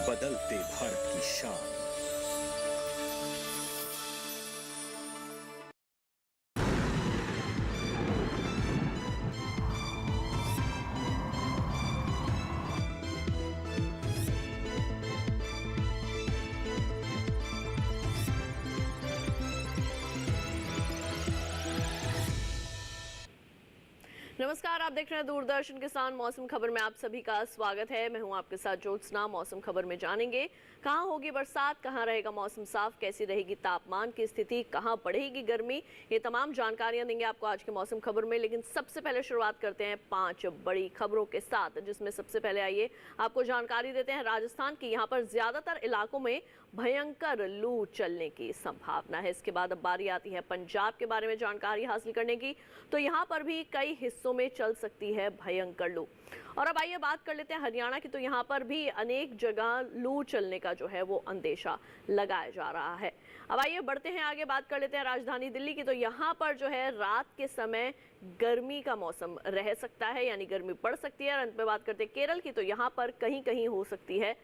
बदलते भारत की शान। नमस्कार, आप देख रहे हैं दूरदर्शन किसान मौसम खबर में आप सभी का स्वागत है। मैं हूं आपके साथ ज्योत्सना। मौसम खबर में जानेंगे कहां होगी बरसात, कहां रहेगा मौसम साफ, कैसी रहेगी तापमान की स्थिति, कहां बढ़ेगी गर्मी, ये तमाम जानकारियां देंगे आपको आज के मौसम खबर में। लेकिन सबसे पहले शुरुआत करते हैं 5 बड़ी खबरों के साथ, जिसमें सबसे पहले आइए आपको जानकारी देते हैं राजस्थान की। यहाँ पर ज्यादातर इलाकों में भयंकर लू चलने की संभावना है। इसके बाद अब बारी आती है पंजाब के बारे में जानकारी हासिल करने की, तो यहाँ पर भी कई हिस्सों में चल सकती है भयंकर लू। और अब आइए बात कर लेते हैं हरियाणा की, तो यहाँ पर भी अनेक जगह लू चलने का जो है वो अंदेशा लगाया जा रहा है। अब आइए बढ़ते हैं आगे, बात कर लेते हैं राजधानी दिल्ली की, तो यहाँ पर जो है रात के समय गर्मी का मौसम रह सकता है, यानी गर्मी बढ़ सकती है। और अंत में बात करते हैं केरल की, तो यहाँ पर कहीं कहीं हो सकती है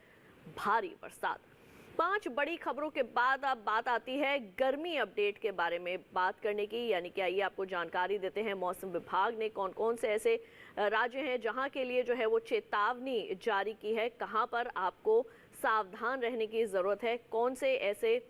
भारी बरसात। 5 बड़ी खबरों के बाद अब बात आती है गर्मी अपडेट के बारे में बात करने की, यानी कि आइए आपको जानकारी देते हैं मौसम विभाग ने कौन कौन से ऐसे राज्य हैं जहां के लिए जो है वो चेतावनी जारी की है, कहां पर आपको सावधान रहने की ज़रूरत है, कौन से ऐसे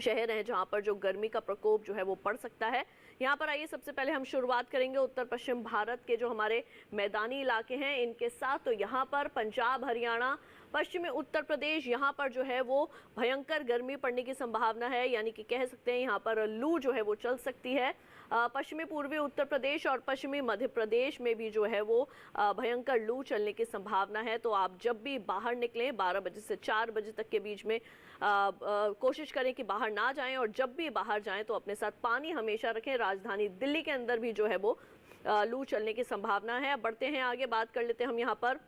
शहर हैं जहां पर जो गर्मी का प्रकोप जो है वो बढ़ सकता है। यहाँ पर आइए सबसे पहले हम शुरुआत करेंगे उत्तर पश्चिम भारत के जो हमारे मैदानी इलाके हैं इनके साथ। तो यहाँ पर पंजाब, हरियाणा, पश्चिमी उत्तर प्रदेश, यहाँ पर जो है वो भयंकर गर्मी पड़ने की संभावना है, यानी कि कह सकते हैं यहाँ पर लू जो है वो चल सकती है। पश्चिमी पूर्वी उत्तर प्रदेश और पश्चिमी मध्य प्रदेश में भी जो है वो भयंकर लू चलने की संभावना है। तो आप जब भी बाहर निकलें 12 बजे से 4 बजे तक के बीच में कोशिश करें कि बाहर ना जाएं, और जब भी बाहर जाएं तो अपने साथ पानी हमेशा रखें। राजधानी दिल्ली के अंदर भी जो है वो लू चलने की संभावना है। बढ़ते हैं आगे, बात कर लेते हैं हम यहाँ पर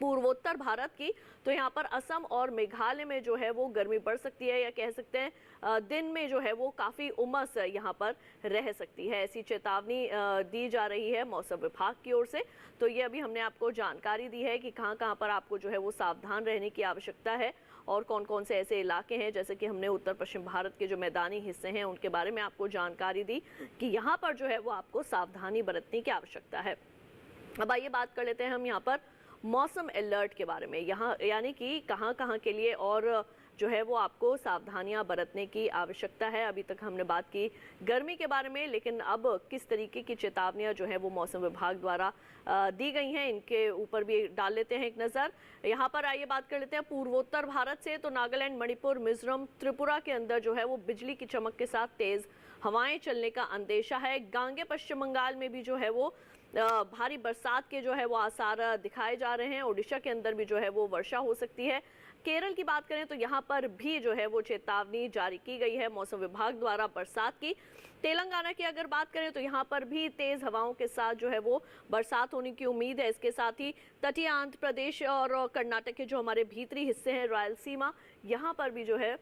पूर्वोत्तर भारत की, तो यहाँ पर असम और मेघालय में जो है वो गर्मी बढ़ सकती है, या कह सकते हैं दिन में जो है वो काफ़ी उमस यहाँ पर रह सकती है, ऐसी चेतावनी दी जा रही है मौसम विभाग की ओर से। तो ये अभी हमने आपको जानकारी दी है कि कहाँ कहाँ पर आपको जो है वो सावधान रहने की आवश्यकता है और कौन कौन से ऐसे इलाके हैं, जैसे कि हमने उत्तर पश्चिम भारत के जो मैदानी हिस्से हैं उनके बारे में आपको जानकारी दी कि यहाँ पर जो है वो आपको सावधानी बरतने की आवश्यकता है। अब आइए बात कर लेते हैं हम यहाँ पर मौसम अलर्ट के बारे में, यहाँ यानी कि कहाँ कहाँ के लिए और जो है वो आपको सावधानियां बरतने की आवश्यकता है। अभी तक हमने बात की गर्मी के बारे में, लेकिन अब किस तरीके की चेतावनियां जो है वो मौसम विभाग द्वारा दी गई हैं इनके ऊपर भी डाल लेते हैं एक नज़र। यहाँ पर आइए बात कर लेते हैं पूर्वोत्तर भारत से, तो नागालैंड, मणिपुर, मिजोरम, त्रिपुरा के अंदर जो है वो बिजली की चमक के साथ तेज़ हवाएं चलने का अंदेशा है। गांगे पश्चिम बंगाल में भी जो है वो भारी बरसात के जो है वो आसार दिखाए जा रहे हैं। ओडिशा के अंदर भी जो है वो वर्षा हो सकती है। केरल की बात करें तो यहाँ पर भी जो है वो चेतावनी जारी की गई है मौसम विभाग द्वारा बरसात की। तेलंगाना की अगर बात करें तो यहाँ पर भी तेज हवाओं के साथ जो है वो बरसात होने की उम्मीद है। इसके साथ ही तटीय आंध्र प्रदेश और कर्नाटक के जो हमारे भीतरी हिस्से हैं, रायलसीमा, यहाँ पर भी जो है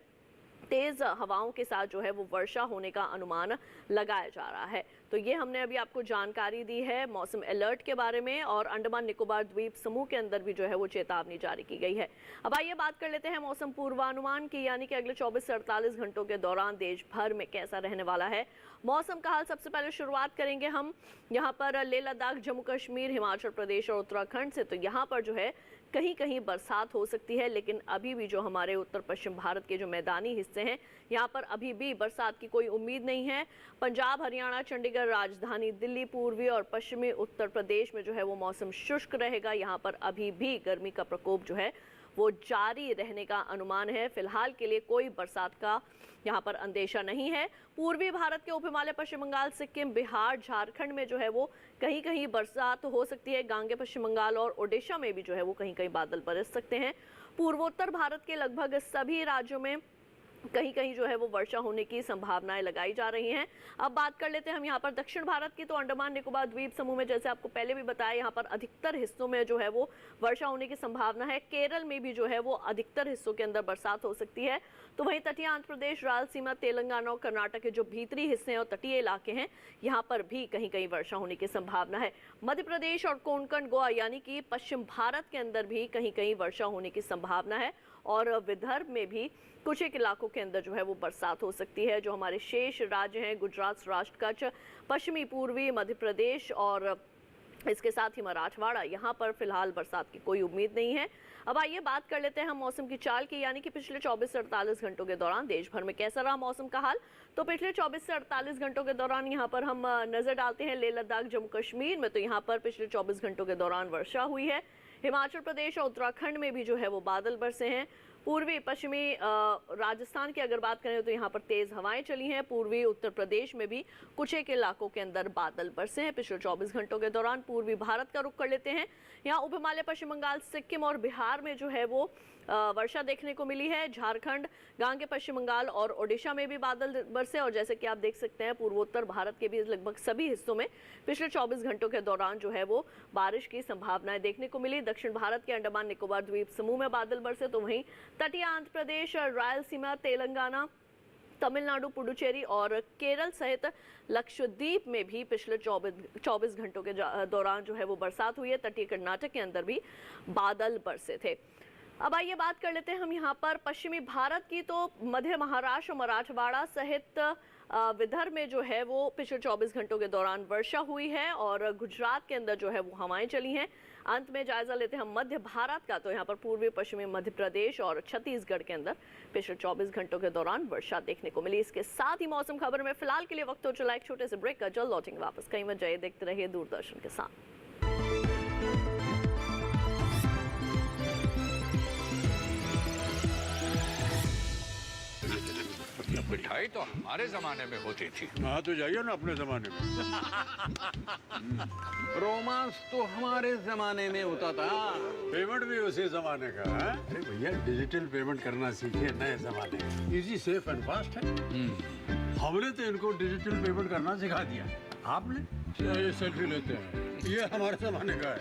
तेज हवाओं के साथ जो है वो वर्षा होने का अनुमान लगाया जा रहा है। तो ये हमने अभी आपको जानकारी दी है मौसम अलर्ट के बारे में, और अंडमान निकोबार द्वीप समूह के अंदर भी जो है वो चेतावनी जारी की गई है। अब आइए बात कर लेते हैं मौसम पूर्वानुमान की, यानी कि अगले 24 से 48 घंटों के दौरान देश भर में कैसा रहने वाला है मौसम का हाल। सबसे पहले शुरुआत करेंगे हम यहाँ पर लेह लद्दाख, जम्मू कश्मीर, हिमाचल प्रदेश और उत्तराखंड से। तो यहाँ पर जो है कहीं कहीं बरसात हो सकती है, लेकिन अभी भी जो हमारे उत्तर पश्चिम भारत के जो मैदानी हिस्से हैं यहाँ पर अभी भी बरसात की कोई उम्मीद नहीं है। पंजाब, हरियाणा, चंडीगढ़, राजधानी दिल्ली, पूर्वी और पश्चिमी उत्तर प्रदेश में जो है वो मौसम शुष्क रहेगा। यहाँ पर अभी भी गर्मी का प्रकोप जो है वो जारी रहने का अनुमान है। फिलहाल के लिए कोई बरसात का यहाँ पर अंदेशा नहीं है। पूर्वी भारत के उप हिमालय, पश्चिम बंगाल, सिक्किम, बिहार, झारखंड में जो है वो कहीं कहीं बरसात हो सकती है। गांगे पश्चिम बंगाल और ओडिशा में भी जो है वो कहीं कहीं बादल बरस सकते हैं। पूर्वोत्तर भारत के लगभग सभी राज्यों में कहीं कहीं जो है वो वर्षा होने की संभावनाएं लगाई जा रही हैं। अब बात कर लेते हैं हम यहाँ पर दक्षिण भारत की। तो अंडमान निकोबार द्वीप समूह में जैसे आपको पहले भी बताया, यहाँ पर अधिकतर हिस्सों में जो है वो वर्षा होने की संभावना है। केरल में भी जो है वो अधिकतर हिस्सों के अंदर बरसात हो सकती है। तो वहीं तटीय आंध्र प्रदेश, रायलसीमा, तेलंगाना और कर्नाटक के जो भीतरी हिस्से हैं और तटीय इलाके हैं, यहाँ पर भी कहीं कहीं वर्षा होने की संभावना है। मध्य प्रदेश और कोंकण, गोवा यानी कि पश्चिम भारत के अंदर भी कहीं कहीं वर्षा होने की संभावना है। और विदर्भ में भी कुछ एक इलाकों के अंदर जो है वो बरसात हो सकती है। जो हमारे शेष राज्य हैं, गुजरात, सौराष्ट्र, कच्छ, पश्चिमी पूर्वी मध्य प्रदेश और इसके साथ ही मराठवाड़ा, यहाँ पर फिलहाल बरसात की कोई उम्मीद नहीं है। अब आइए बात कर लेते हैं हम मौसम की चाल की, यानी कि पिछले 24 से 48 घंटों के दौरान देश भर में कैसा रहा मौसम का हाल। तो पिछले 24 से 48 घंटों के दौरान यहाँ पर हम नजर डालते हैं लेह लद्दाख, जम्मू कश्मीर में। तो यहाँ पर पिछले 24 घंटों के दौरान वर्षा हुई है। हिमाचल प्रदेश और उत्तराखंड में भी जो है वो बादल बरसे हैं। पूर्वी पश्चिमी राजस्थान की अगर बात करें तो यहाँ पर तेज हवाएं चली हैं। पूर्वी उत्तर प्रदेश में भी कुछ एक इलाकों के अंदर बादल बरसे हैं पिछले 24 घंटों के दौरान। पूर्वी भारत का रुख कर लेते हैं। यहाँ उप हिमालय, पश्चिम बंगाल, सिक्किम और बिहार में जो है वो वर्षा देखने को मिली है। झारखंड, गांगे, पश्चिम बंगाल और ओडिशा में भी बादल बरसे। और जैसे कि आप देख सकते हैं, पूर्वोत्तर भारत के भी लगभग सभी हिस्सों में पिछले 24 घंटों के दौरान जो है वो बारिश की संभावनाएं देखने को मिली। दक्षिण भारत के अंडमान निकोबार द्वीप समूह में बादल बरसे। तो वहीं तटीय आंध्र प्रदेश, रायलसीमा, तेलंगाना, तमिलनाडु, पुडुचेरी और केरल सहित लक्षद्वीप में भी पिछले 24 घंटों के दौरान जो है वो बरसात हुई है। तटीय कर्नाटक के अंदर भी बादल बरसे थे। अब आइए बात कर लेते हैं हम यहाँ पर पश्चिमी भारत की। तो मध्य महाराष्ट्र, मराठवाड़ा सहित विदर्भ में जो है वो पिछले 24 घंटों के दौरान वर्षा हुई है और गुजरात के अंदर जो है वो हवाएं चली हैं। अंत में जायजा लेते हैं हम मध्य भारत का। तो यहाँ पर पूर्वी पश्चिमी मध्य प्रदेश और छत्तीसगढ़ के अंदर पिछले 24 घंटों के दौरान वर्षा देखने को मिली। इसके साथ ही मौसम खबर में फिलहाल के लिए वक्त हो चला एक छोटे से ब्रेक का। जल्द लौटेंगे वापस, कहीं मत जाइए, देखते रहिए दूरदर्शन के साथ। मिठाई तो हमारे जमाने में होती थी। हाँ तो जाइए ना अपने जमाने में। रोमांस तो हमारे जमाने में होता था। पेमेंट भी उसी जमाने का है। अरे भैया, डिजिटल पेमेंट करना सीखिए नए जमाने में। इजी, सेफ एंड फास्ट है। हमने तो इनको डिजिटल पेमेंट करना सिखा दिया। आपने ये सेल्फी लेते हैं, ये हमारे जमाने का है।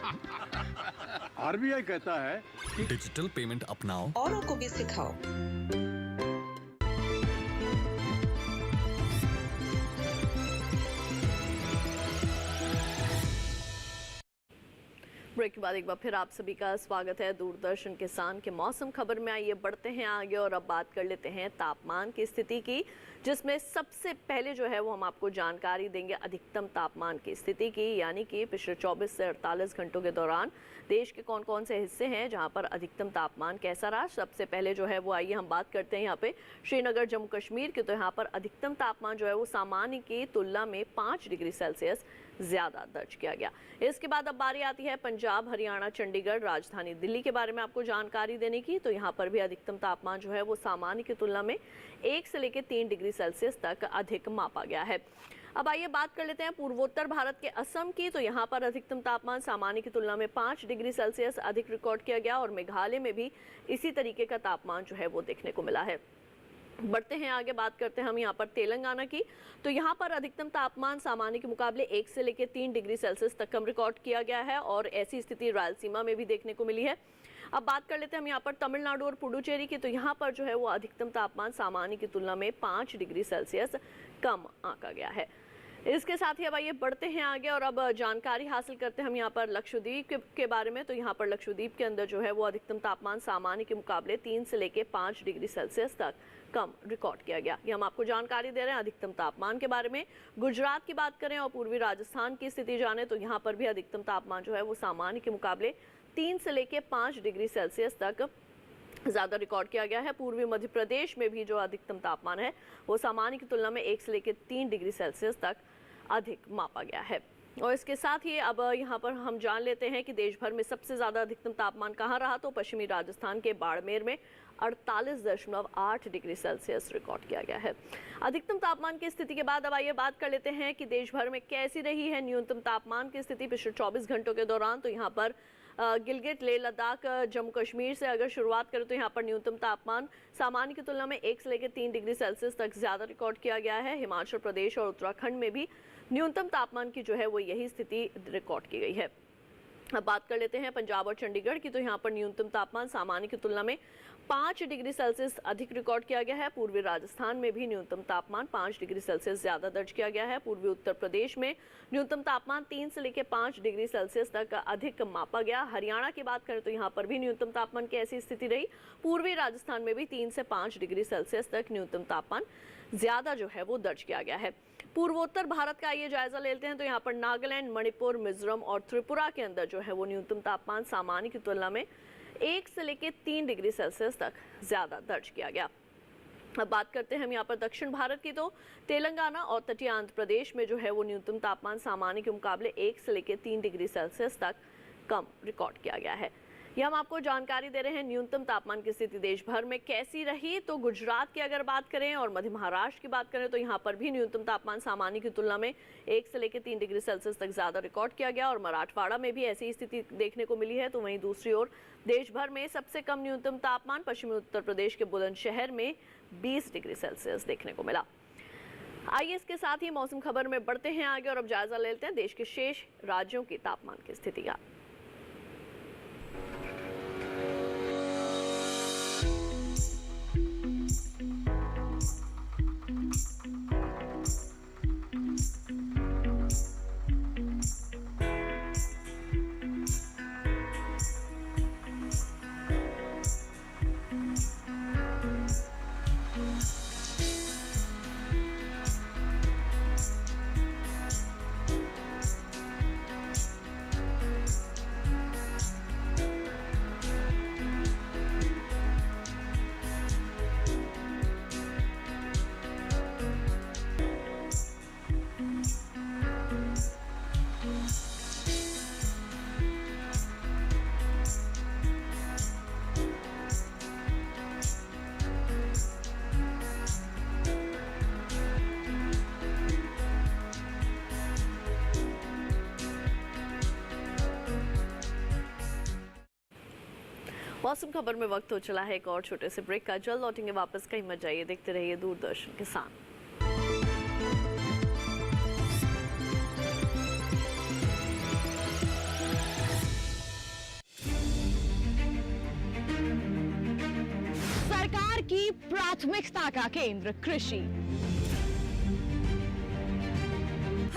आरबीआई कहता है कि डिजिटल पेमेंट अपनाओ, औरों को भी सिखाओ। ब्रेक के बाद एक बार फिर आप सभी का स्वागत है दूरदर्शन किसान के मौसम खबर में। आइए बढ़ते हैं आगे और अब बात कर लेते हैं तापमान की स्थिति की, जिसमें सबसे पहले जो है वो हम आपको जानकारी देंगे अधिकतम तापमान की स्थिति की, यानी कि पिछले 24 से 48 घंटों के दौरान देश के कौन कौन से हिस्से हैं जहां पर अधिकतम तापमान कैसा रहा। सबसे पहले जो है वो आइए हम बात करते हैं यहाँ पे श्रीनगर, जम्मू कश्मीर की। तो यहाँ पर अधिकतम तापमान जो है वो सामान्य की तुलना में 5 डिग्री सेल्सियस ज्यादा दर्ज किया गया। इसके बाद अब बारी आती है पंजाब, हरियाणा, चंडीगढ़, राजधानी दिल्ली के बारे में आपको जानकारी देने की। तो यहाँ पर भी अधिकतम तापमान जो है वो सामान्य की तुलना में 1 से लेकर 3 डिग्री सेल्सियस तक अधिक मापा गया है। अब आइए बात कर लेते हैं पूर्वोत्तर भारत के असम की। तो यहाँ पर अधिकतम तापमान सामान्य की तुलना में 5 डिग्री सेल्सियस अधिक रिकॉर्ड किया गया और मेघालय में भी इसी तरीके का तापमान जो है वो देखने को मिला है। बढ़ते हैं आगे, बात करते हैं हम यहाँ पर तेलंगाना की। तो यहाँ पर अधिकतम तापमान सामान्य के मुकाबले 1 से लेकर 3 डिग्री सेल्सियस तक कम रिकॉर्ड किया गया है और ऐसी स्थिति रायलसीमा में भी देखने को मिली है। अब बात कर लेते हैं हम यहाँ पर तमिलनाडु और पुडुचेरी की। तो यहाँ पर जो है वो अधिकतम तापमान सामान्य की तुलना में 5 डिग्री सेल्सियस कम आंका गया है। इसके साथ ही अब आइए बढ़ते हैं आगे और अब जानकारी हासिल करते हैं हम यहाँ पर लक्षद्वीप के बारे में। तो यहाँ पर लक्षद्वीप के अंदर जो है वो अधिकतम तापमान सामान्य के मुकाबले 3 से लेकर 5 डिग्री सेल्सियस तक कम रिकॉर्ड किया गया। ये हम आपको जानकारी दे रहे हैं अधिकतम तापमान के बारे में। गुजरात की बात करें और पूर्वी राजस्थान की स्थिति जाने तो यहाँ पर भी अधिकतम तापमान जो है वो सामान्य के मुकाबले 3 से लेकर 5 डिग्री सेल्सियस तक ज़्यादा रिकॉर्ड किया गया है। पूर्वी मध्य प्रदेश में भी जो अधिकतम तापमान है वो सामान्य की तुलना में 1 से लेकर 3 डिग्री सेल्सियस तक अधिक मापा गया है। और इसके साथ ही अब यहाँ पर हम जान लेते हैं कि देश भर में सबसे ज़्यादा अधिकतम तापमान कहाँ रहा। तो पश्चिमी राजस्थान के बाड़मेर में 48.8 डिग्री सेल्सियस रिकॉर्ड किया गया है। अधिकतम तापमान की स्थिति के बाद अब आइए बात कर लेते हैं कि देश भर में कैसी रही है न्यूनतम तापमान की स्थिति पिछले 24 घंटों के दौरान। तो यहाँ पर गिलगित, लेह लद्दाख, जम्मू कश्मीर से अगर शुरुआत करें तो यहाँ पर न्यूनतम तापमान सामान्य की तुलना में 1 से लेकर 3 डिग्री सेल्सियस तक ज़्यादा रिकॉर्ड किया गया है। हिमाचल प्रदेश और उत्तराखंड में भी न्यूनतम तापमान की जो है वो यही स्थिति रिकॉर्ड की गई है। अब बात कर लेते हैं पंजाब और चंडीगढ़ की, तो यहाँ पर न्यूनतम तापमान सामान्य की तुलना में 5 डिग्री सेल्सियस अधिक रिकॉर्ड किया गया है। पूर्वी राजस्थान में भी न्यूनतम तापमान 5 डिग्री सेल्सियस ज़्यादा दर्ज किया गया है। पूर्वी उत्तर प्रदेश में न्यूनतम तापमान 3 से लेकर 5 डिग्री सेल्सियस तक अधिक मापा गया। हरियाणा की बात करें तो यहाँ पर भी न्यूनतम तापमान की ऐसी स्थिति रही। पूर्वी राजस्थान में भी 3 से 5 डिग्री सेल्सियस तक न्यूनतम तापमान ज़्यादा जो है वो दर्ज किया गया है। पूर्वोत्तर भारत का आइए जायजा लेते हैं, तो यहाँ पर नागालैंड, मणिपुर, मिजोरम और त्रिपुरा के अंदर जो है वो न्यूनतम तापमान सामान्य की तुलना में 1 से लेकर 3 डिग्री सेल्सियस तक ज़्यादा दर्ज किया गया। अब बात करते हैं हम यहाँ पर दक्षिण भारत की, तो तेलंगाना और तटीय आंध्र प्रदेश में जो है वो न्यूनतम तापमान सामान्य के मुकाबले 1 से लेकर 3 डिग्री सेल्सियस तक कम रिकॉर्ड किया गया है। यह हम आपको जानकारी दे रहे हैं न्यूनतम तापमान की स्थिति देश भर में कैसी रही। तो गुजरात की अगर बात करें और मध्य महाराष्ट्र की बात करें तो यहाँ पर भी न्यूनतम तापमान सामान्य की तुलना में 1 से लेकर 3 डिग्री सेल्सियस तक ज़्यादा रिकॉर्ड किया गया और मराठवाड़ा में भी ऐसी स्थिति देखने को मिली है। तो वहीं दूसरी ओर देश भर में सबसे कम न्यूनतम तापमान पश्चिमी उत्तर प्रदेश के बुलंदशहर में 20 डिग्री सेल्सियस देखने को मिला। आइए इसके साथ ही मौसम खबर में बढ़ते हैं आगे और अब जायजा लेते हैं देश के शेष राज्यों की तापमान की स्थिति का। मौसम खबर में वक्त हो चला है एक और छोटे से ब्रेक का। जल्द लौटेंगे वापस, कहीं मत जाइए, देखते रहिए दूरदर्शन किसान। सरकार की प्राथमिकता का केंद्र कृषि।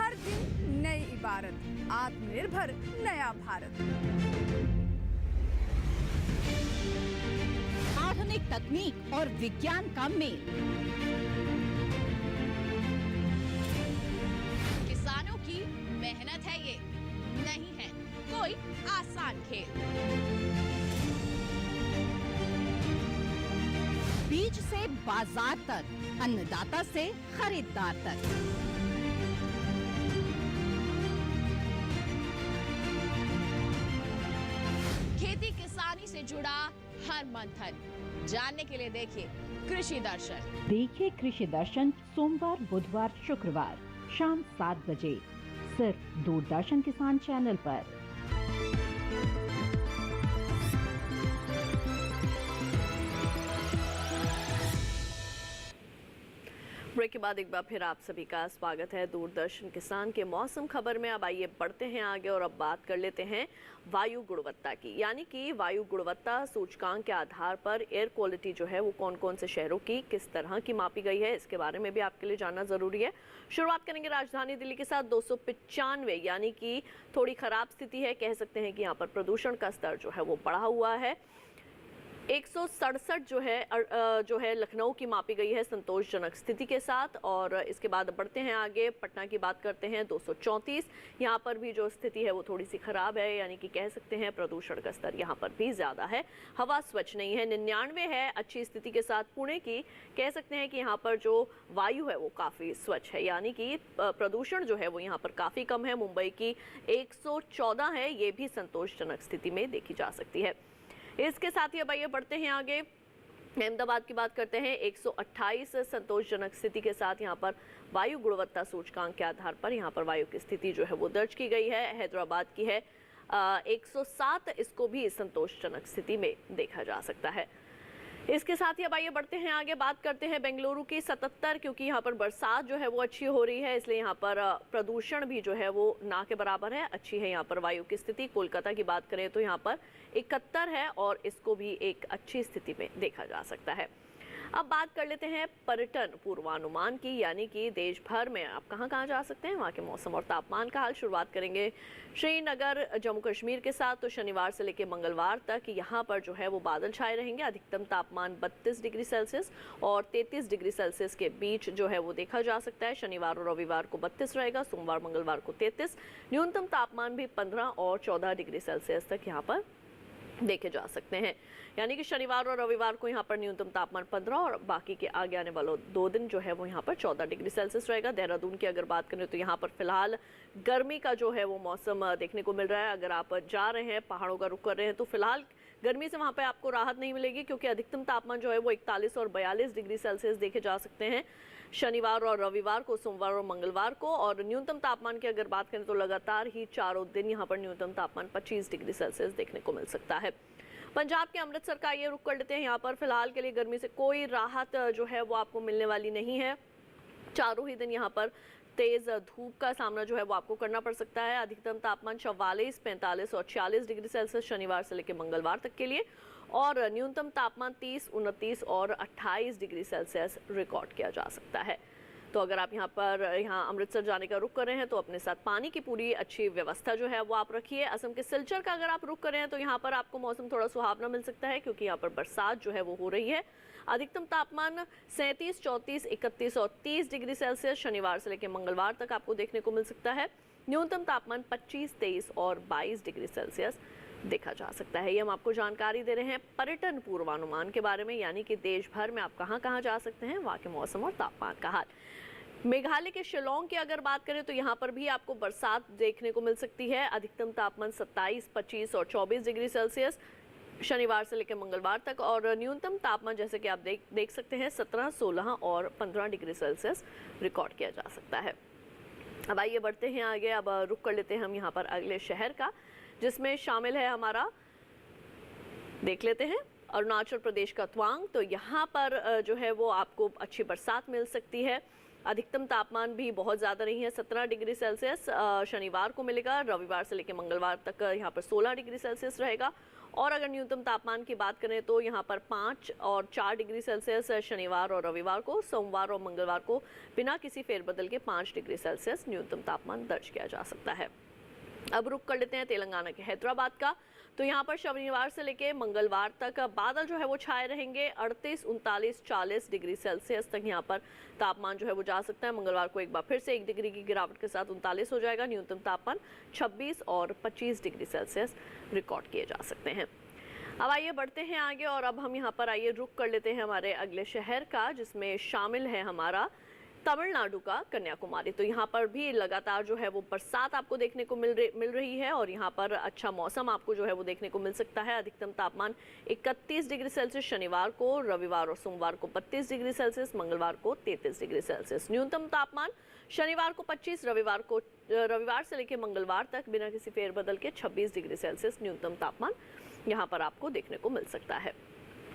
हर दिन नई इबारत, आत्मनिर्भर नया भारत। आधुनिक तकनीक और विज्ञान का मेल। किसानों की मेहनत है ये, नहीं है कोई आसान खेल। बीज से बाजार तक, अन्नदाता से खरीदार तक। खेती किसानी से जुड़ा हर मंथन जानने के लिए देखिए कृषि दर्शन। देखिए कृषि दर्शन सोमवार, बुधवार, शुक्रवार शाम 7 बजे सिर्फ दूरदर्शन किसान चैनल पर। ब्रेक के बाद एक बार फिर आप सभी का स्वागत है दूरदर्शन किसान के मौसम खबर में। अब आइए बढ़ते हैं आगे और अब बात कर लेते हैं वायु गुणवत्ता की, यानी कि वायु गुणवत्ता सूचकांक के आधार पर एयर क्वालिटी जो है वो कौन कौन से शहरों की किस तरह की मापी गई है, इसके बारे में भी आपके लिए जानना जरूरी है। शुरुआत करेंगे राजधानी दिल्ली के साथ 295, यानी कि थोड़ी खराब स्थिति है, कह सकते हैं कि यहाँ पर प्रदूषण का स्तर जो है वो बढ़ा हुआ है। 167 जो है लखनऊ की मापी गई है संतोषजनक स्थिति के साथ। और इसके बाद बढ़ते हैं आगे, पटना की बात करते हैं 234, यहाँ पर भी जो स्थिति है वो थोड़ी सी खराब है, यानी कि कह सकते हैं प्रदूषण का स्तर यहाँ पर भी ज़्यादा है। हवा स्वच्छ नहीं है, 99 है अच्छी स्थिति के साथ। पुणे की कह सकते हैं कि यहाँ पर जो वायु है वो काफ़ी स्वच्छ है, यानी कि प्रदूषण जो है वो यहाँ पर काफ़ी कम है। मुंबई की 114 है, ये भी संतोषजनक स्थिति में देखी जा सकती है। इसके साथ ही अब आइए बढ़ते हैं आगे, अहमदाबाद की बात करते हैं 128 संतोषजनक स्थिति के साथ यहाँ पर वायु गुणवत्ता सूचकांक के आधार पर यहाँ पर वायु की स्थिति जो है वो दर्ज की गई है। हैदराबाद की है 107 इसको भी संतोषजनक स्थिति में देखा जा सकता है। इसके साथ ही अब आइए बढ़ते हैं आगे, बात करते हैं बेंगलुरु की 77, क्योंकि यहाँ पर बरसात जो है वो अच्छी हो रही है, इसलिए यहाँ पर प्रदूषण भी जो है वो ना के बराबर है, अच्छी है यहाँ पर वायु की स्थिति। कोलकाता की बात करें तो यहाँ पर 71 है और इसको भी एक अच्छी स्थिति में देखा जा सकता है। अब बात कर लेते हैं पर्यटन पूर्वानुमान की, यानी कि देश भर में आप कहां कहां जा सकते हैं, वहां के मौसम और तापमान का हाल। शुरुआत करेंगे श्रीनगर जम्मू कश्मीर के साथ। तो शनिवार से लेकर मंगलवार तक यहां पर जो है वो बादल छाए रहेंगे। अधिकतम तापमान 32 डिग्री सेल्सियस और 33 डिग्री सेल्सियस के बीच जो है वो देखा जा सकता है। शनिवार और रविवार को 32 रहेगा, सोमवार मंगलवार को 33। न्यूनतम तापमान भी 15 और 14 डिग्री सेल्सियस तक यहाँ पर देखे जा सकते हैं, यानी कि शनिवार और रविवार को यहाँ पर न्यूनतम तापमान 15 और बाकी के आगे आने वालों 2 दिन जो है वो यहाँ पर 14 डिग्री सेल्सियस रहेगा। देहरादून की अगर बात करें तो यहाँ पर फिलहाल गर्मी का जो है वो मौसम देखने को मिल रहा है। अगर आप जा रहे हैं, पहाड़ों का रुख कर रहे हैं, तो फिलहाल गर्मी से वहाँ पे आपको राहत नहीं मिलेगी, क्योंकि अधिकतम तापमान जो है वो 41 और 42 डिग्री सेल्सियस देखे जा सकते हैं शनिवार और रविवार को, सोमवार और मंगलवार को। और न्यूनतम तापमान की अगर बात करें तो लगातार ही चारों दिन यहाँ पर न्यूनतम तापमान 25 डिग्री सेल्सियस देखने को मिल सकता है। पंजाब के अमृतसर का ये रुख कर लेते हैं। यहाँ पर फिलहाल के लिए गर्मी से कोई राहत जो है वो आपको मिलने वाली नहीं है। चारों ही दिन यहाँ पर तेज धूप का सामना जो है वो आपको करना पड़ सकता है। अधिकतम तापमान 44, 45 और 46 डिग्री सेल्सियस शनिवार से लेकर मंगलवार तक के लिए, और न्यूनतम तापमान 30, 29 और 28 डिग्री सेल्सियस रिकॉर्ड किया जा सकता है। तो अगर आप यहाँ अमृतसर जाने का रुख कर रहे हैं तो अपने साथ पानी की पूरी अच्छी व्यवस्था जो है वो आप रखिए। असम के सिलचर का अगर आप रुख कर रहे हैं तो यहाँ पर आपको मौसम थोड़ा सुहावना मिल सकता है, क्योंकि यहाँ पर बरसात जो है वो हो रही है। अधिकतम तापमान 37, 34, 31 और 30 डिग्री सेल्सियस शनिवार से लेकर मंगलवार तक आपको देखने को मिल सकता है। न्यूनतम तापमान 25, 23 और 22 डिग्री सेल्सियस देखा जा सकता है। ये हम आपको जानकारी दे रहे हैं पर्यटन पूर्वानुमान के बारे में, यानी कि देश भर में आप कहां कहां जा सकते हैं, वहां के मौसम और तापमान का हाल। मेघालय के शिलोंग की अगर बात करें तो यहाँ पर भी आपको बरसात देखने को मिल सकती है। अधिकतम तापमान 27, 25 और 24 डिग्री सेल्सियस शनिवार से लेकर मंगलवार तक, और न्यूनतम तापमान जैसे कि आप देख सकते हैं 17, 16 और 15 डिग्री सेल्सियस रिकॉर्ड किया जा सकता है। अब आइए बढ़ते हैं आगे, अब रुक कर लेते हैं हम यहाँ पर अगले शहर का, जिसमें शामिल है हमारा, देख लेते हैं, अरुणाचल प्रदेश का तवांग। तो यहाँ पर जो है वो आपको अच्छी बरसात मिल सकती है। अधिकतम तापमान भी बहुत ज़्यादा नहीं है, 17 डिग्री सेल्सियस शनिवार को मिलेगा। रविवार से लेकर मंगलवार तक यहाँ पर 16 डिग्री सेल्सियस रहेगा। और अगर न्यूनतम तापमान की बात करें तो यहाँ पर 5 और 4 डिग्री सेल्सियस शनिवार और रविवार को, सोमवार और मंगलवार को बिना किसी फेरबदल के 5 डिग्री सेल्सियस न्यूनतम तापमान दर्ज किया जा सकता है। अब रुक कर लेते हैं तेलंगाना के हैदराबाद का। तो यहाँ पर शनिवार से लेकर मंगलवार तक बादल जो है वो छाए रहेंगे। 38, 39, 40 डिग्री सेल्सियस तक यहाँ पर तापमान जो है वो जा सकता है। मंगलवार को एक बार फिर से 1 डिग्री की गिरावट के साथ 39 हो जाएगा। न्यूनतम तापमान 26 और 25 डिग्री सेल्सियस रिकॉर्ड किए जा सकते हैं। अब आइए बढ़ते हैं आगे, और अब हम यहाँ पर आइए रुक कर लेते हैं हमारे अगले शहर का, जिसमें शामिल है हमारा तमिलनाडु का कन्याकुमारी। तो यहाँ पर भी लगातार जो है वो बरसात आपको देखने को मिल रही है, और यहाँ पर अच्छा मौसम आपको जो है वो देखने को मिल सकता है। अधिकतम तापमान 31 डिग्री सेल्सियस शनिवार को, रविवार और सोमवार को 32 डिग्री सेल्सियस, मंगलवार को 33 डिग्री सेल्सियस। न्यूनतम तापमान शनिवार को 25, रविवार से लेकर मंगलवार तक बिना किसी फेरबदल के 26 डिग्री सेल्सियस न्यूनतम तापमान यहाँ पर आपको देखने को मिल सकता है।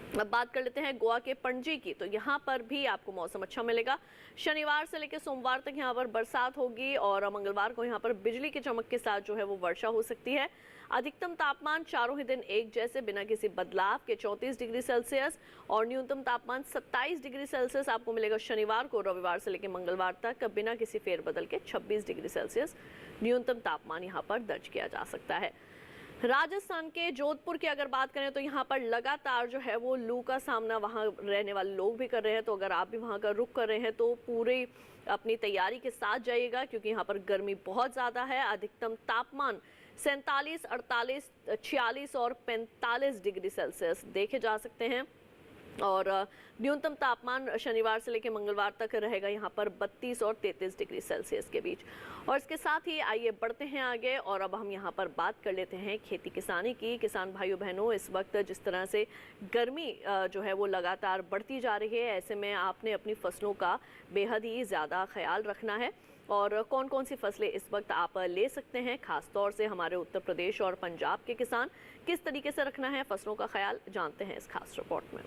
अब बात कर लेते हैं गोवा के पणजी की। तो यहाँ पर भी आपको मौसम अच्छा मिलेगा। शनिवार से लेकर सोमवार तक यहाँ पर बरसात होगी, और मंगलवार को यहाँ पर बिजली की चमक के साथ जो है वो वर्षा हो सकती है। अधिकतम तापमान चारों ही दिन एक जैसे बिना किसी बदलाव के 34 डिग्री सेल्सियस, और न्यूनतम तापमान 27 डिग्री सेल्सियस आपको मिलेगा शनिवार को। रविवार से लेकर मंगलवार तक बिना किसी फेरबदल के 26 डिग्री सेल्सियस न्यूनतम तापमान यहाँ पर दर्ज किया जा सकता है। राजस्थान के जोधपुर की अगर बात करें तो यहाँ पर लगातार जो है वो लू का सामना वहाँ रहने वाले लोग भी कर रहे हैं। तो अगर आप भी वहाँ का रुख कर रहे हैं तो पूरी अपनी तैयारी के साथ जाइएगा, क्योंकि यहाँ पर गर्मी बहुत ज़्यादा है। अधिकतम तापमान 47, 48, 46 और 45 डिग्री सेल्सियस देखे जा सकते हैं, और न्यूनतम तापमान शनिवार से लेकर मंगलवार तक रहेगा यहाँ पर 32 और 33 डिग्री सेल्सियस के बीच। और इसके साथ ही आइए बढ़ते हैं आगे, और अब हम यहाँ पर बात कर लेते हैं खेती किसानी की। किसान भाइयों बहनों, इस वक्त जिस तरह से गर्मी जो है वो लगातार बढ़ती जा रही है, ऐसे में आपने अपनी फसलों का बेहद ही ज़्यादा ख्याल रखना है। और कौन कौन सी फसलें इस वक्त आप ले सकते हैं, खास तौर से हमारे उत्तर प्रदेश और पंजाब के किसान किस तरीके से रखना है फसलों का ख्याल, जानते हैं इस खास रिपोर्ट में।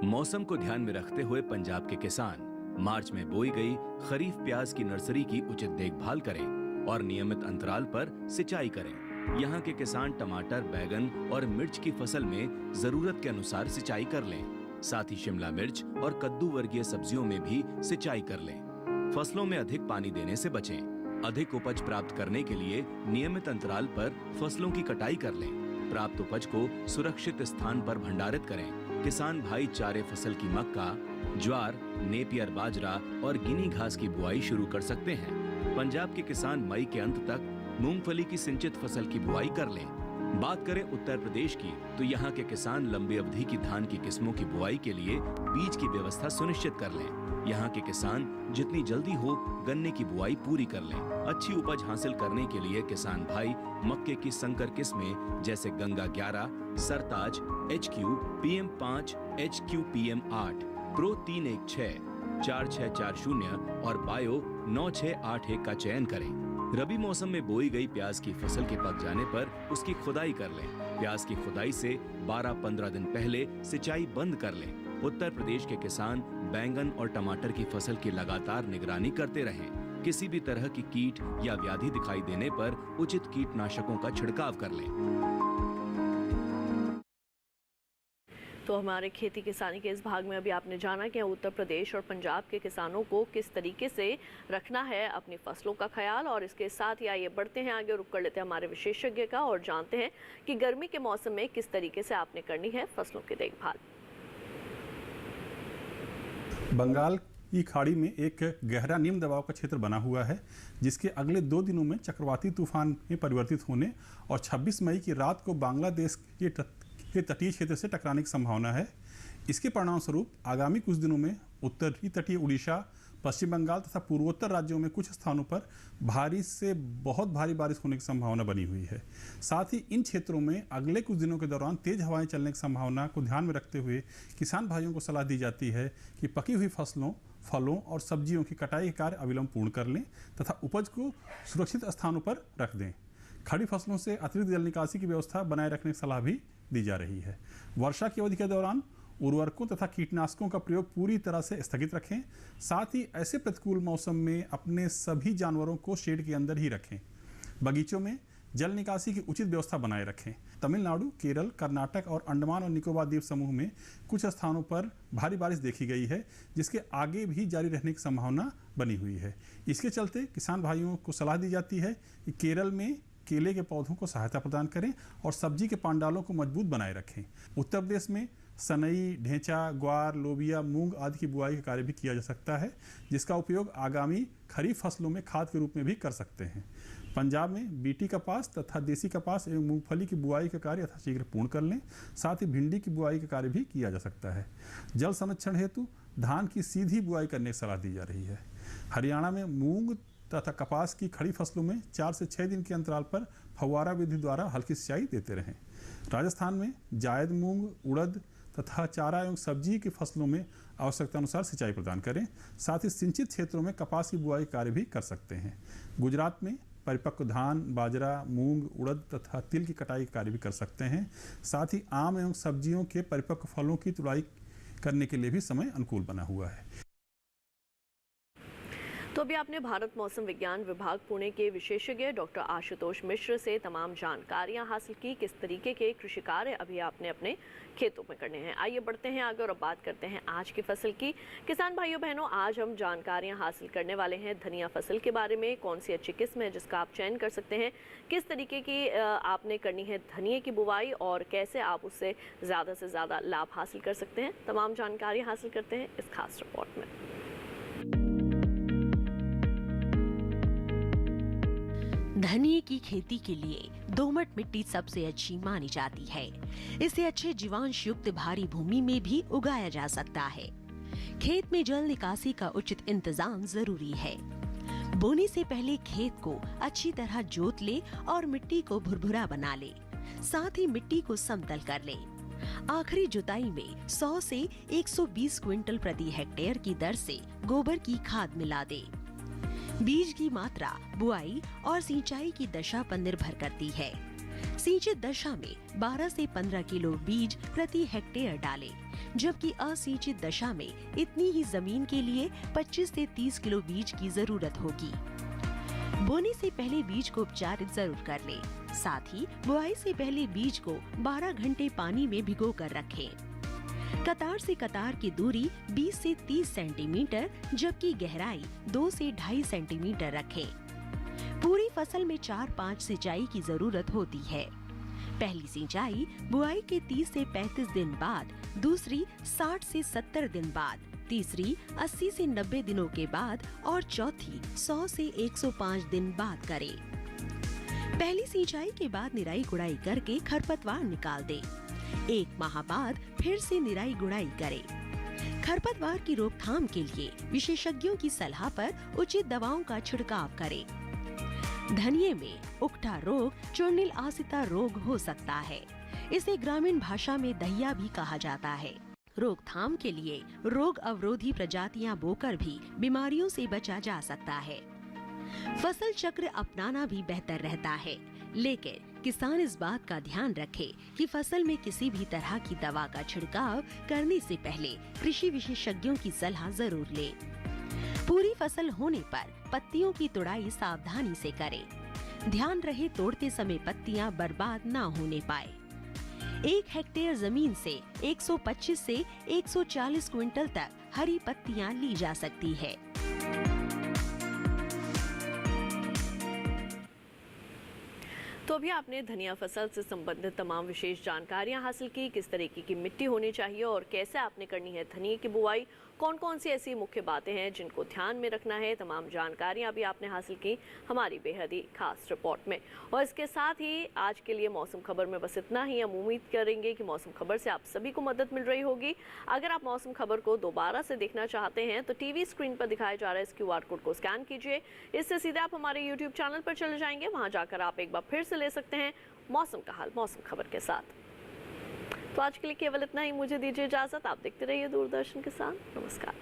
मौसम को ध्यान में रखते हुए पंजाब के किसान मार्च में बोई गई खरीफ प्याज की नर्सरी की उचित देखभाल करें और नियमित अंतराल पर सिंचाई करें। यहाँ के किसान टमाटर, बैगन और मिर्च की फसल में जरूरत के अनुसार सिंचाई कर लें। साथ ही शिमला मिर्च और कद्दू वर्गीय सब्जियों में भी सिंचाई कर लें। फसलों में अधिक पानी देने से बचें। अधिक उपज प्राप्त करने के लिए नियमित अंतराल पर फसलों की कटाई कर लें। प्राप्त उपज को सुरक्षित स्थान पर भंडारित करें। किसान भाई चारे फसल की मक्का, ज्वार, नेपियर बाजरा और गिनी घास की बुआई शुरू कर सकते हैं। पंजाब के किसान मई के अंत तक मूंगफली की सिंचित फसल की बुआई कर लें। बात करें उत्तर प्रदेश की, तो यहाँ के किसान लंबी अवधि की धान की किस्मों की बुआई के लिए बीज की व्यवस्था सुनिश्चित कर लें। यहाँ के किसान जितनी जल्दी हो गन्ने की बुआई पूरी कर लें। अच्छी उपज हासिल करने के लिए किसान भाई मक्के की संकर किस्में जैसे गंगा 11, सरताज, HQ, PM5, HQ PM8, pro 316, 4640 और बायो 9681 का चयन करें। रबी मौसम में बोई गई प्याज की फसल के पक जाने पर उसकी खुदाई कर लें। प्याज की खुदाई से 12-15 दिन पहले सिंचाई बंद कर लें। उत्तर प्रदेश के किसान बैंगन और टमाटर की फसल की लगातार निगरानी करते रहें। किसी भी तरह की कीट या व्याधि दिखाई देने पर उचित कीटनाशकों का छिड़काव कर लें। तो हमारे खेती किसानी के इस भाग में अभी आपने जाना कि उत्तर प्रदेश और पंजाब के किसानों को किस तरीके से रखना है अपनी फसलों का ख्याल, और इसके साथ ही आइए बढ़ते हैं आगे, रुक कर लेते हैं हमारे विशेषज्ञ का और जानते हैं कि गर्मी के मौसम में किस तरीके से आपने करनी है फसलों की देखभाल। बंगाल की खाड़ी में एक गहरा निम्न दबाव का क्षेत्र बना हुआ है, जिसके अगले 2 दिनों में चक्रवाती तूफान में परिवर्तित होने और 26 मई की रात को बांग्लादेश के तटीय क्षेत्र से टकराने की संभावना है। इसके परिणाम स्वरूप आगामी कुछ दिनों में उत्तरी तटीय उड़ीसा, पश्चिम बंगाल तथा पूर्वोत्तर राज्यों में कुछ स्थानों पर भारी से बहुत भारी बारिश होने की संभावना बनी हुई है। साथ ही इन क्षेत्रों में अगले कुछ दिनों के दौरान तेज हवाएं चलने की संभावना को ध्यान में रखते हुए किसान भाइयों को सलाह दी जाती है कि पकी हुई फसलों, फलों और सब्जियों की कटाई का कार्य अविलंब पूर्ण कर लें तथा उपज को सुरक्षित स्थानों पर रख दें। खड़ी फसलों से अतिरिक्त जल निकासी की व्यवस्था बनाए रखने की सलाह भी दी जा रही है। वर्षा की अवधि के दौरान उर्वरकों तथा कीटनाशकों का प्रयोग पूरी तरह से स्थगित रखें। साथ ही ऐसे प्रतिकूल मौसम में अपने सभी जानवरों को शेड के अंदर ही रखें। बगीचों में जल निकासी की उचित व्यवस्था बनाए रखें। तमिलनाडु, केरल, कर्नाटक और अंडमान और निकोबार द्वीप समूह में कुछ स्थानों पर भारी बारिश देखी गई है, जिसके आगे भी जारी रहने की संभावना बनी हुई है। इसके चलते किसान भाइयों को सलाह दी जाती है कि केरल में केले के पौधों को सहायता प्रदान करें और सब्जी के पांडालों को मजबूत बनाए रखें। उत्तर प्रदेश में सनई, ढेंचा, ग्वार, लोबिया, मूंग आदि की बुआई का कार्य भी किया जा सकता है, जिसका उपयोग आगामी खरीफ फसलों में खाद के रूप में भी कर सकते हैं। पंजाब में बीटी कपास तथा देसी कपास एवं मूंगफली की बुआई का कार्य यथाशीघ्र पूर्ण कर लें। साथ ही भिंडी की बुआई का कार्य भी किया जा सकता है। जल संरक्षण हेतु धान की सीधी बुआई करने की सलाह दी जा रही है। हरियाणा में मूंग तथा कपास की खड़ी फसलों में 4 से 6 दिन के अंतराल पर फव्वारा विधि द्वारा हल्की सिंचाई देते रहें। राजस्थान में जायद, मूंग, उड़द तथा चारा एवं सब्जी की फसलों में आवश्यकता अनुसार सिंचाई प्रदान करें। साथ ही सिंचित क्षेत्रों में कपास की बुआई कार्य भी कर सकते हैं। गुजरात में परिपक्व धान, बाजरा, मूंग, उड़द तथा तिल की कटाई कार्य भी कर सकते हैं। साथ ही आम एवं सब्जियों के परिपक्व फलों की तुड़ाई करने के लिए भी समय अनुकूल बना हुआ है। तो अभी आपने भारत मौसम विज्ञान विभाग पुणे के विशेषज्ञ डॉक्टर आशुतोष मिश्र से तमाम जानकारियां हासिल की, किस तरीके के कृषि कार्य अभी आपने अपने खेतों में करने हैं। आइए बढ़ते हैं आगे और अब बात करते हैं आज की फसल की। किसान भाइयों बहनों, आज हम जानकारियां हासिल करने वाले हैं धनिया फसल के बारे में। कौन सी अच्छी किस्म है जिसका आप चयन कर सकते हैं, किस तरीके की आपने करनी है धनिया की बुवाई और कैसे आप उससे ज़्यादा से ज़्यादा लाभ हासिल कर सकते हैं, तमाम जानकारी हासिल करते हैं इस खास रिपोर्ट में। धनिये की खेती के लिए दोमट मिट्टी सबसे अच्छी मानी जाती है। इसे अच्छे जीवांश युक्त भारी भूमि में भी उगाया जा सकता है। खेत में जल निकासी का उचित इंतजाम जरूरी है। बोने से पहले खेत को अच्छी तरह जोत ले और मिट्टी को भुरभुरा बना ले। साथ ही मिट्टी को समतल कर ले। आखिरी जुताई में 100 से 120 क्विंटल प्रति हेक्टेयर की दर से गोबर की खाद मिला दे। बीज की मात्रा बुआई और सिंचाई की दशा पर निर्भर करती है। सिंचित दशा में 12 से 15 किलो बीज प्रति हेक्टेयर डालें, जबकि असिंचित दशा में इतनी ही जमीन के लिए 25 से 30 किलो बीज की जरूरत होगी। बोने से पहले बीज को उपचारित जरूर कर लें। साथ ही बुआई से पहले बीज को 12 घंटे पानी में भिगो कर रखें। कतार से कतार की दूरी 20 से 30 सेंटीमीटर जबकि गहराई 2 से 2.5 सेंटीमीटर रखें। पूरी फसल में 4-5 सिंचाई की जरूरत होती है। पहली सिंचाई बुआई के 30 से 35 दिन बाद, दूसरी 60 से 70 दिन बाद, तीसरी 80 से 90 दिनों के बाद और चौथी 100 से 105 दिन बाद करें। पहली सिंचाई के बाद निराई गुड़ाई करके खरपतवार निकाल दें। 1 माह बाद फिर से निराई गुड़ाई करें। खरपतवार की रोकथाम के लिए विशेषज्ञों की सलाह पर उचित दवाओं का छिड़काव करें। धनिये में उकठा रोग चूर्णिल आसिता रोग हो सकता है। इसे ग्रामीण भाषा में दहिया भी कहा जाता है। रोकथाम के लिए रोग अवरोधी प्रजातियां बोकर भी बीमारियों से बचा जा सकता है। फसल चक्र अपनाना भी बेहतर रहता है, लेकिन किसान इस बात का ध्यान रखे कि फसल में किसी भी तरह की दवा का छिड़काव करने से पहले कृषि विशेषज्ञों की सलाह जरूर ले। पूरी फसल होने पर पत्तियों की तुड़ाई सावधानी से करें। ध्यान रहे तोड़ते समय पत्तियां बर्बाद न होने पाए। 1 हेक्टेयर जमीन से 125 से 140 क्विंटल तक हरी पत्तियां ली जा सकती है। तो अभी आपने धनिया फसल से संबंधित तमाम विशेष जानकारियां हासिल की। किस तरीके की मिट्टी होनी चाहिए और कैसे आपने करनी है धनिया की बुआई, कौन कौन सी ऐसी मुख्य बातें हैं जिनको ध्यान में रखना है, तमाम जानकारियां भी आपने हासिल की हमारी बेहद ही खास रिपोर्ट में। और इसके साथ ही आज के लिए मौसम खबर में बस इतना ही। हम उम्मीद करेंगे कि मौसम खबर से आप सभी को मदद मिल रही होगी। अगर आप मौसम खबर को दोबारा से देखना चाहते हैं तो टीवी स्क्रीन पर दिखाए जा रहे इस QR कोड को स्कैन कीजिए। इससे सीधे आप हमारे YouTube चैनल पर चले जाएंगे। वहां जाकर आप एक बार फिर से ले सकते हैं मौसम का हाल मौसम खबर के साथ। तो आज के लिए केवल इतना ही। मुझे दीजिए इजाजत। आप देखते रहिए दूरदर्शन किसान। नमस्कार।